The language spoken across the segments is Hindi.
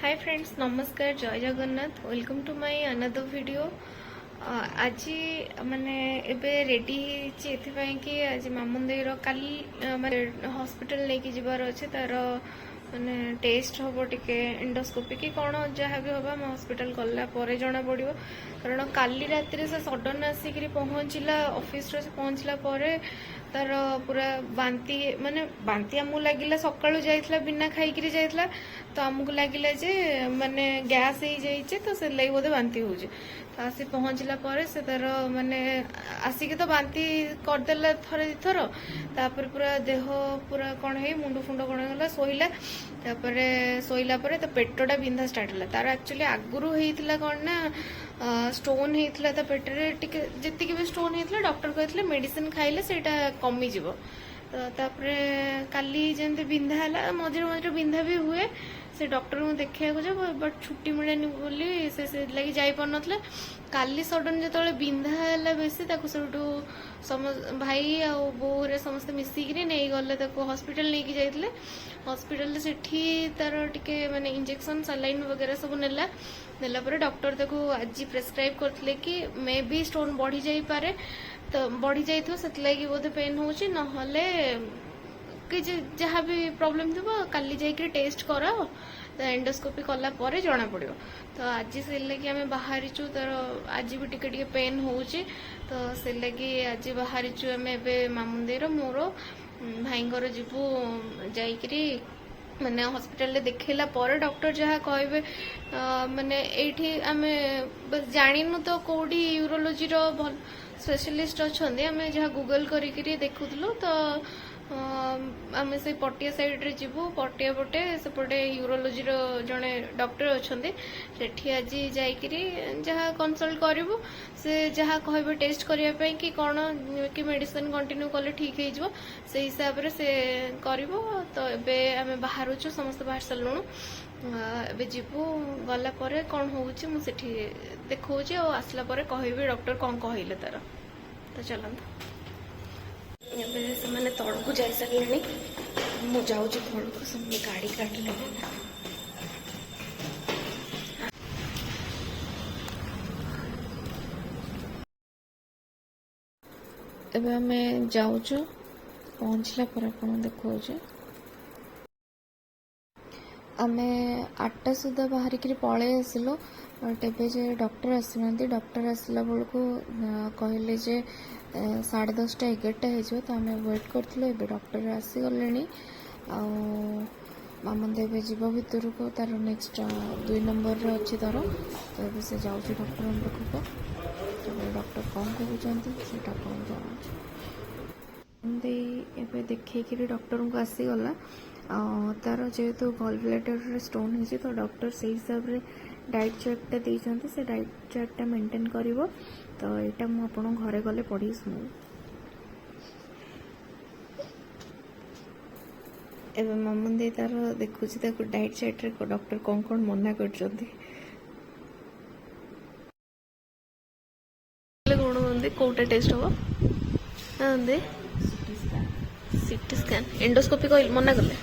हाय फ्रेंड्स, नमस्कार, जय Jagannath. Welcome to my another video. आज माने एबे रेडी एथि कि आज मामुंदेर काली माने हॉस्पिटल लेके जिबार अच्छे तार माने टेस्ट हम टिके एंडोस्कोपी कि कौन जहाँ भी हम हॉस्पिटल गला पर जना पड़ो। कारण काली रात से सडन आसिक पहुँचला ऑफिस से पहुँचला तार पूरा बांती माने बांती आमको लगिला सकाळू जाइतला बिना खाइकरी जाइतला तो आमको लगिला जे माने गैस हो जाइए तो से लगे बोधे बांती हो तो आसी पहुँचला पर से तार माने आसिक तो बांती करदेला थरे दिथर तापर पूरा देह पूरा कौन है मुंड फुंड कौन गला शोला शोला तो पेटटा बिंधा स्टार्ट है तार एक्चुअली आगुरी होता कौन ना स्टोन होता पेटरे जी भी स्टोन होता डॉक्टर कहते मेडिसिन खाइले से कमिज तो तापर काली जमी बिंधा है मझे मझे बिंधा भी हुए से डॉक्टर को देखा जब बट छुट्टी मिलेनि बोली से लगी जापर ना काली सडन जो बिंधा है बेसी सब भाई आ बोरे समस्त मिसिकी नहीं गले हॉस्पिटल नहीं जाइए हॉस्पिटल से तार टिके माने इंजेक्शन सलाइन वगैरह सब नेला पर डॉक्टर ताको आज प्रेस्क्राइब करथिले कि मे बी स्टोन बढ़ी जाई पारे तो बढ़ी जाइथो सेतलागी बोधे पेन होची नहले कि जहाँ भी प्रॉब्लम थी काली जाइए टेस्ट कराओ तो एंडोस्कोपी कला पर जना पड़ो। तो आज से लगी आम बाहरी तार आज भी टिके पेन होची तो से लगी आज बाहरी आम ए मामुंदेर मोर भाईंगर जीवु जाइकरी माने हॉस्पिटल देखला पर डॉक्टर जहाँ कहे माने एठी आमे बस जानिनु तो कोडी यूरोलॉजी रो भल स्पेशलिस्ट अच्छा आम जहाँ गूगल करी देखुलु तो आम से पटिया साइड रे जीवु पटिया पटे सेपटे यूरोलॉजी रो जड़े डॉक्टर अच्छा सेठी आज जाइकरी जहाँ कंसल्ट करूँ से जहाँ कहे टेस्ट करने कि कौन कि मेडिसिन कंटिन्यू कले ठीक हो से हिसाब से करिवो। तो एबे आम बाहर समस्त बाहर सारूँ एबे जीवु गला पर कौन होउची मु सेठी देखौची और आसला पर कहबी डॉक्टर कौन कहले तार। तो चलंत से तड़कू जा सारे मु जाऊँ तड़कू सब गाड़ी काटिले एबे हमें जाऊँ पहुँचला पर आपन देखो आमे 8टा सुधा बाहरिक पलि आसिलु बट एबे जे डॉक्टर आसीना डॉक्टर आसला बेलू कहले जे 10:30 11टा हो तो आम वेट करूँ एबे डॉक्टर आसीगले मामंद एबे जीव भितर को तार नेक्स्ट 2 नंबर अच्छी तार तो ये से जाऊँ डॉक्टर पाखक तो डॉक्टर कौन कहते से जनावे देखिए डॉक्टर को आसीगला तार जेहेतु गॉल ब्लैडर स्टोन हो तो डॉक्टर से हिसाब से डाइट चार्टा देते से डाइट चार्टा मेंटेन करिवो। तो यहाँ मुझे घरे गले पढ़ी शुणी एवं मामुंदे तार देखुची डाइट चार्ट रे डॉक्टर कौन कौन मना कर कोटा टेस्ट हम सीटी स्कैन एंडोस्कोपी मना कले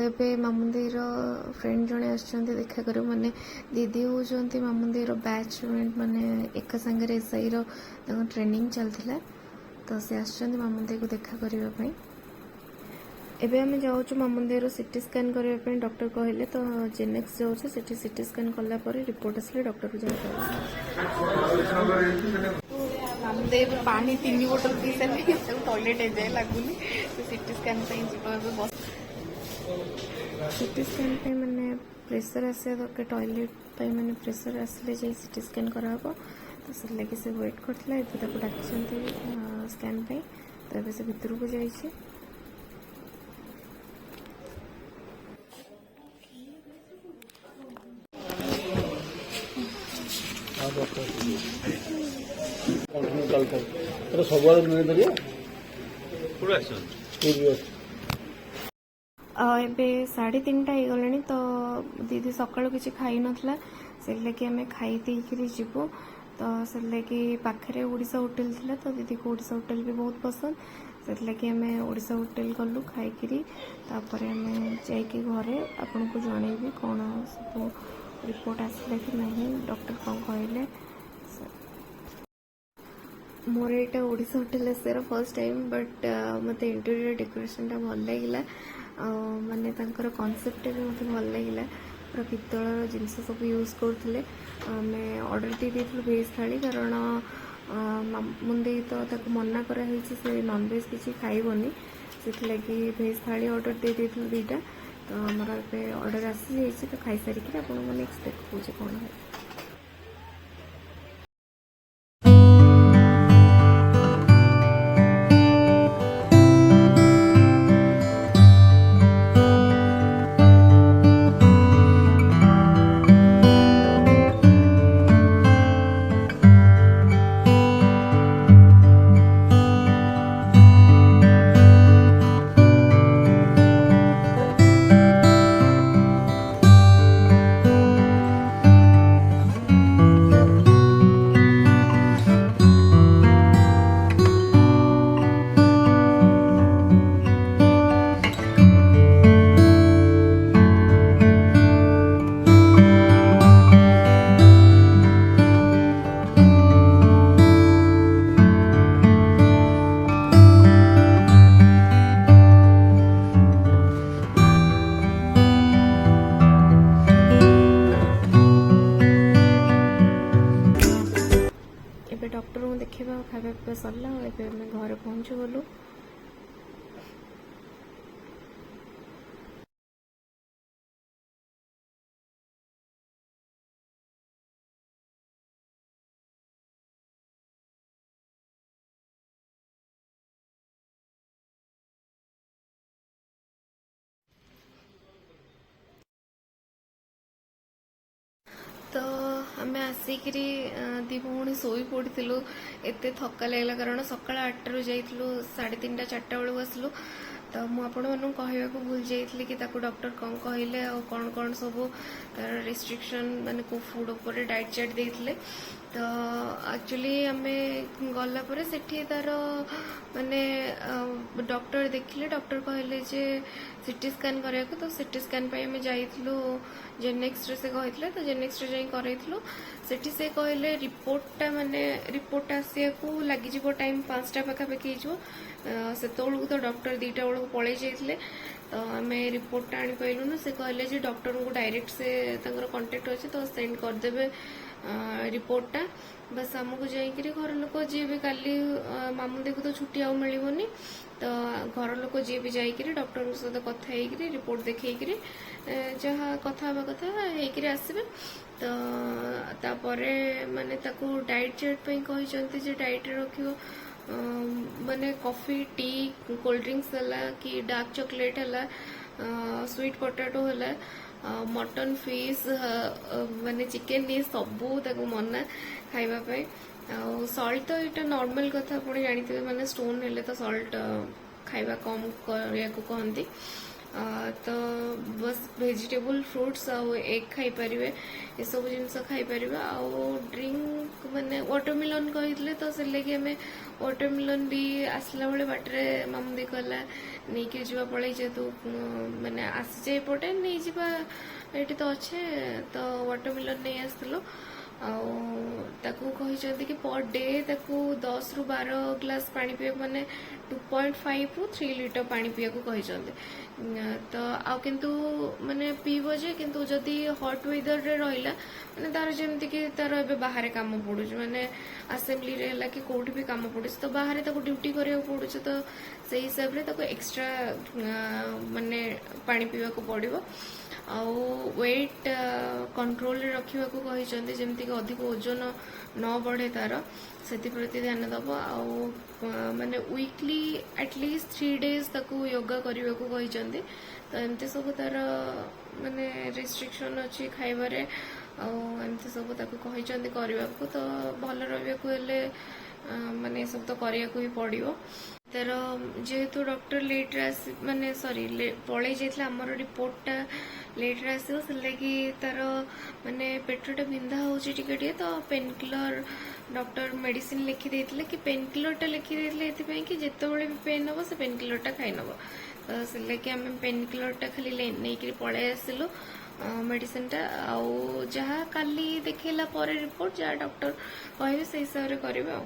एबे मामुंदेर फ्रेंड जड़े आसछन्ते देखा कर माने दीदी होचन्ते मामुंदेर बैचमेंट माने एक संगे एसआई रो ट्रेनिंग चलथिला तो से आसछन्ते मामुंदे को देखा करबा पई। एबे हम जाऊँ मामुंदेर सीटी स्कैन करबा पई डॉक्टर कहले तो जेनेक्स जाऊँ सेठी सीटी स्कैन कला पर रिपोर्ट आसले डॉक्टर को जाऊ मामुंदे पानी 3 बोतल पी सारे सब टॉयलेट ए जाए लागुनी सीटी स्कैन पे जीवा बस सीटी स्कैन पे मैंने प्रेशर आसा दरकार टॉयलेट पे मैंने प्रेशर आसले जाए सीटी स्कैन कराबो तो से लगे से वेट करथिला एबे ताको डाकिसंते स्कैन पे तो एबे से भीतर को जाइए एबे 3:30 हो गलानी तो दीदी सकाळु किछि खाई नथला से लगे आम खाई देकरी जीवु तो से लगे पाखरे ओडिशा होटल थिला तो दीदी को ओडिशा होटल भी बहुत पसंद से आम ओडिशा होटेल गलु खाई तापर आम जाइए घरे आपन को जनइबी कौन सब रिपोर्ट आसला कि नहीं डॉक्टर कौन कहले। मोर यहाँ ओडिशा होटेल आसार फर्स्ट टाइम बट मत इंटीरियर डेकोरेशन टा भल लगे माने तांकर कॉन्सेप्ट भी मत भल लगे पूरा पितल जिनस सब यूज करते आम ऑर्डर दे भेज थाली कारण मुंदे तो ताको मना कराई से नॉनवेज किसी खाइबनी से भेज थाली ऑर्डर दे दुईटा तो आमर ए ऑर्डर आसी जाइए तो खाई सारिक आप नेक्स्ट देखा कौन है। डॉक्टर को देखा खावा पीवा सरला घर पहुँचु गलु। तो आम आसिक दी भौणी शोई पड़ू एत थका लगला कारण सका 8 जाइलु 3:30 4टा बेलू आसलु तो मुझे कहवाक भूल जाइए कि डॉक्टर कौन कहले कौन कौन सब रेस्ट्रिक्शन माने को फूड उपर डाइट चार्ट देते तो एक्चुअली आम गलापर से तार माने डॉक्टर देखिले डॉक्टर कहले जे सीटी स्कैन करा तो सीटी स्कैन आम जाइलु जेनेक्स से कहते तो जेनेक्स कराइलु से कहले रिपोर्टा माने रिपोर्ट आसिया को लगी टाइम 5टा पाखापाखि हो से तो डॉक्टर 2टा बेलू पलि जाइए तो आम रिपोर्टा आनी पाइलुन से कहले डॉक्टर को डायरेक्ट से कांटेक्ट अच्छे तो सेंड करदे रिपोर्टा बस आमको जाइए घर लोक जी भी काली मामू देखो तो छुट्टी आउ मिलनी तो घर लोक जी भी जाइए डॉक्टर सहित कथा रिपोर्ट देखी जहाँ कथा हवा कथा होकर आसबे तो तापर माने ताको डाइट चार्ट पे कहते डाइट रख माने कॉफी टी कोल्ड ड्रिंक्स है कि डार्क चॉकलेट है स्वीट पोटैटो है मटन फिश माने चिकेन ये सबू ताको मना खाइबापी सल्ट तो यहाँ नॉर्मल कथा पुणी जानते माने स्टोन हेले तो सल्ट खाइबा कम करने को कहती तो बस वेजिटेबल फ्रूट्स आउ एग खाई पारे ये सब जिनस खाई पारे ड्रिंक माने वाटरमेलन कहते तो से लगे आम वाटरमेलन भी आसला बेले बाटर मामू दी कहला नहीं कि जीवा पड़े जेतु माने आसी जाए पटे नहीं जीवा ये तो अच्छे तो वाटरमेलन नहीं आसलो कि पर डे 10 ରୁ 12 ग्लास पानी पीवा माने 2.5 ରୁ 3 लीटर पानी पीवा को कहते तो आ किंतु माने पीब जे किंतु जदि हॉट वेदर रे रहिला माने तार जेमति कि तार एबे बाहर काम पड़ुछ माने असेंबली रे हला कि कोठी भी काम पड़ुछ तो बाहर ताको ड्यूटी करिया पड़ुछ तो से हिसाब रे ताको एक्स्ट्रा माने पानी पीवा को पड़िबो आउ वेट कंट्रोल रखा कहते जमती अधिक ओजन न बढ़े तार से प्रति ध्यान दब आउ माने वीकली एटलिस्ट 3 days ताकू योगा करने को कहते तो एमती सब तार माने रिस्ट्रिक्शन अच्छी खाइबारे एमती सब ताकू कहते करने को तो भल रहा माने सब तो करने को ही पड़ो तार जेहेतु डॉक्टर लेट माने सॉरी पलि जाइए आमर रिपोर्टा लेट आसो से लगी तार माने पेटटा बिंधा हो तो पेन किलर डॉक्टर मेडिसिन लिखी देथिले कि पेन किलरटा लिखी देथिले एथि कि जेतेबेले भी पेन हो से पेन किलरटा खाई नब तो से लगी आम पेन किलरटा खाली नहीं पलि आसिलु मेडिसिन टा आउ जहाँ काली देखला पर रिपोर्ट जहाँ डॉक्टर कहे से हिसाब से करेंगे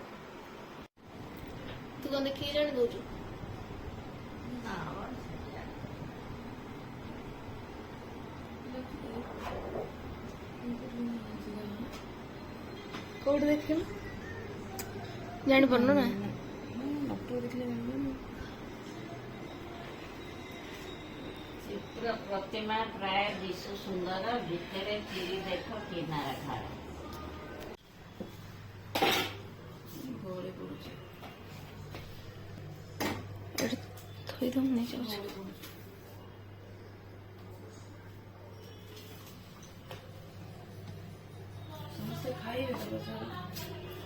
तू कौन देखिए जाने दौचु कौट देख जानी पारनु ना डॉक्टर देखले चित्र प्रतिमा प्राय दिशु सुंदर भितर चिरी देख किनारा खाड़ा थोड़ी दम नहीं जाऊँ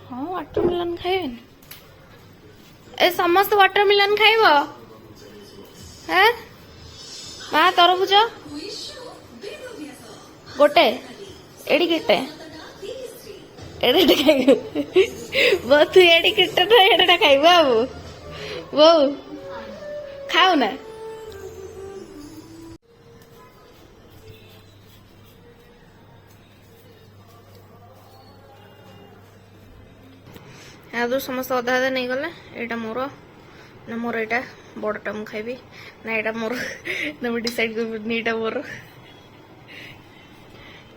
हाँ वाटरमेलन खाइबे ए समस्त वाटरमेलन खाइब हैं हाँ तरबुज गोटे एड़ी केटे एड़े खाइब वो तू एड़ी केटे तो एड़ा खाइब बाबू वो खाओ ना यहाँ तो समस्त अधा अधा नहीं गले एटा मोर ना मोर एटा बड़टा मु खाइबी ना एटा मोर ना मैं डिसाइड करबी एटा मोर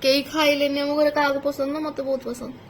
कई खाइले नहीं हम घर क्या पसंद ना मत बहुत पसंद